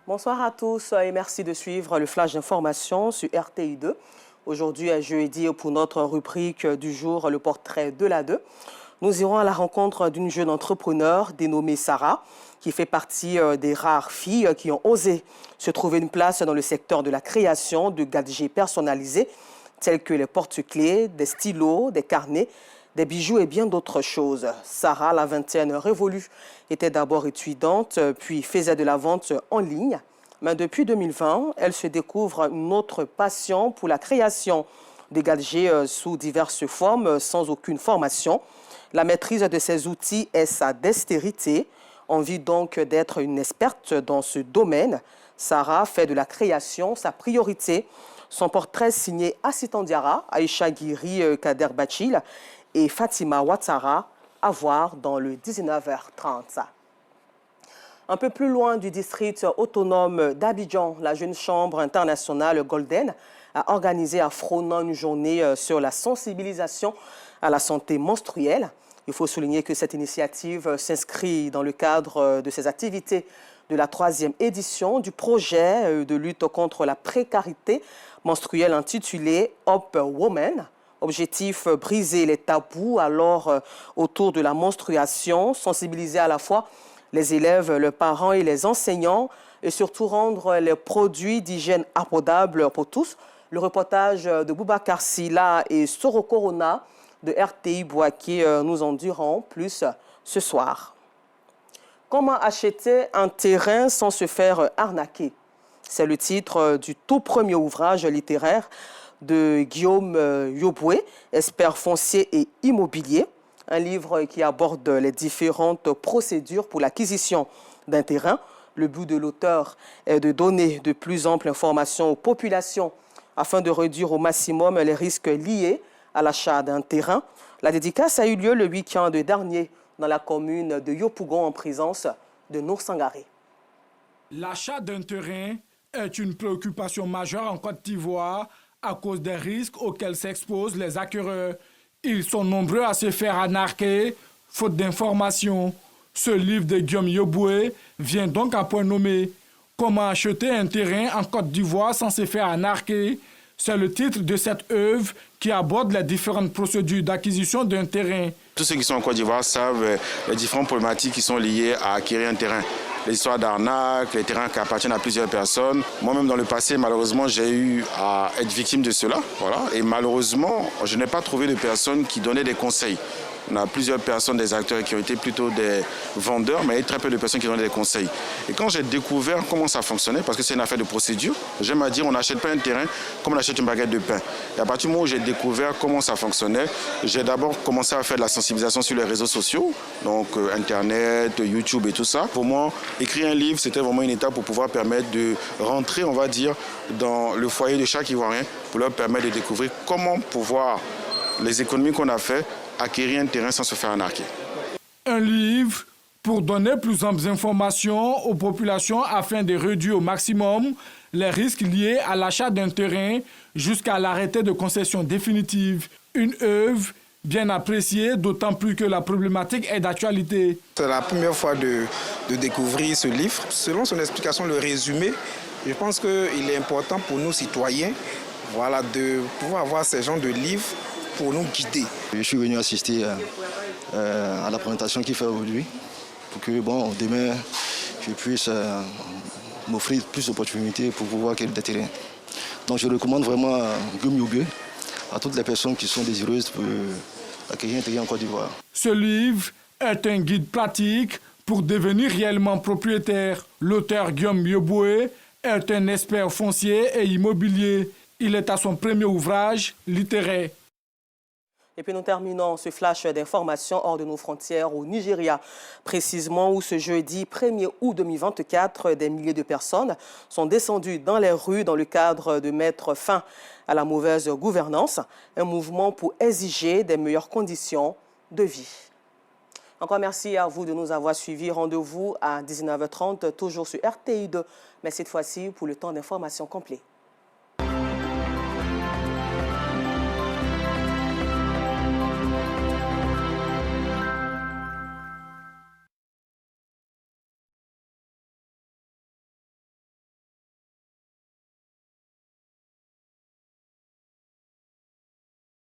Bonsoir à tous et merci de suivre le flash d'information sur RTI2. Aujourd'hui est jeudi pour notre rubrique du jour, le portrait de la 2. Nous irons à la rencontre d'une jeune entrepreneur dénommée Sarah, qui fait partie des rares filles qui ont osé se trouver une place dans le secteur de la création de gadgets personnalisés, tels que les porte-clés, des stylos, des carnets, des bijoux et bien d'autres choses. Sarah, la vingtaine révolue, était d'abord étudiante, puis faisait de la vente en ligne. Mais depuis 2020, elle se découvre une autre passion pour la création des gadgets sous diverses formes, sans aucune formation. La maîtrise de ces outils est sa dextérité. Envie donc d'être une experte dans ce domaine. Sarah fait de la création sa priorité. Son portrait signé Assitan Diarra, Aïcha Guiri Kader Bachil et Fatima Ouattara à voir dans le 19h30. Un peu plus loin du district autonome d'Abidjan, la jeune chambre internationale Golden a organisé à Fronan une journée sur la sensibilisation à la santé menstruelle. Il faut souligner que cette initiative s'inscrit dans le cadre de ces activités de la 3e édition du projet de lutte contre la précarité menstruelle intitulé Up Women. Objectif, briser les tabous autour de la menstruation, sensibiliser à la fois les élèves, les parents et les enseignants et surtout rendre les produits d'hygiène abordables pour tous. Le reportage de Boubacar Silla et Soro Corona de RTI Bouaké nous en diront plus ce soir. Comment acheter un terrain sans se faire arnaquer? C'est le titre du tout premier ouvrage littéraire de Guillaume Yoboué, expert foncier et immobilier. Un livre qui aborde les différentes procédures pour l'acquisition d'un terrain. Le but de l'auteur est de donner de plus amples informations aux populations afin de réduire au maximum les risques liés à l'achat d'un terrain. La dédicace a eu lieu le week-end dernier dans la commune de Yopougon en présence de Nour Sangaré. L'achat d'un terrain est une préoccupation majeure en Côte d'Ivoire à cause des risques auxquels s'exposent les acquéreurs. Ils sont nombreux à se faire arnaquer, faute d'informations. Ce livre de Guillaume Yoboué vient donc à point nommé. Comment acheter un terrain en Côte d'Ivoire sans se faire arnaquer? C'est le titre de cette œuvre qui aborde les différentes procédures d'acquisition d'un terrain. Tous ceux qui sont en Côte d'Ivoire savent les différentes problématiques qui sont liées à acquérir un terrain. Les histoires d'arnaque, les terrains qui appartiennent à plusieurs personnes. Moi-même, dans le passé, malheureusement, j'ai eu à être victime de cela. Voilà. Et malheureusement, je n'ai pas trouvé de personnes qui donnaient des conseils. On a plusieurs personnes, des acteurs qui ont été plutôt des vendeurs, mais il y a très peu de personnes qui donnaient des conseils. Et quand j'ai découvert comment ça fonctionnait, parce que c'est une affaire de procédure, j'aime à dire on n'achète pas un terrain comme on achète une baguette de pain. Et à partir du moment où j'ai découvert comment ça fonctionnait, j'ai d'abord commencé à faire de la sensibilisation sur les réseaux sociaux, donc Internet, YouTube et tout ça. Pour moi, écrire un livre, c'était vraiment une étape pour pouvoir permettre de rentrer, on va dire, dans le foyer de chaque Ivoirien, pour leur permettre de découvrir comment pouvoir, les économies qu'on a fait, acquérir un terrain sans se faire arnaquer. Un livre pour donner plus amples informations aux populations afin de réduire au maximum les risques liés à l'achat d'un terrain jusqu'à l'arrêté de concession définitive. Une œuvre bien appréciée, d'autant plus que la problématique est d'actualité. C'est la première fois de découvrir ce livre. Selon son explication, le résumé, je pense qu'il est important pour nous citoyens, voilà, de pouvoir avoir ce genre de livres pour nous guider. Je suis venu assister à la présentation qu'il fait aujourd'hui pour que demain je puisse m'offrir plus d'opportunités pour pouvoir acquérir des terrains. Donc je recommande vraiment Guillaume Yoboué à toutes les personnes qui sont désireuses d'acquérir un terrain en Côte d'Ivoire. Ce livre est un guide pratique pour devenir réellement propriétaire. L'auteur Guillaume Yoboué est un expert foncier et immobilier. Il est à son premier ouvrage littéraire. Et puis nous terminons ce flash d'informations hors de nos frontières au Nigeria, précisément où ce jeudi 1er août 2024, des milliers de personnes sont descendues dans les rues dans le cadre de mettre fin à la mauvaise gouvernance, un mouvement pour exiger des meilleures conditions de vie. Encore merci à vous de nous avoir suivis. Rendez-vous à 19h30, toujours sur RTI2, mais cette fois-ci pour le temps d'information complet.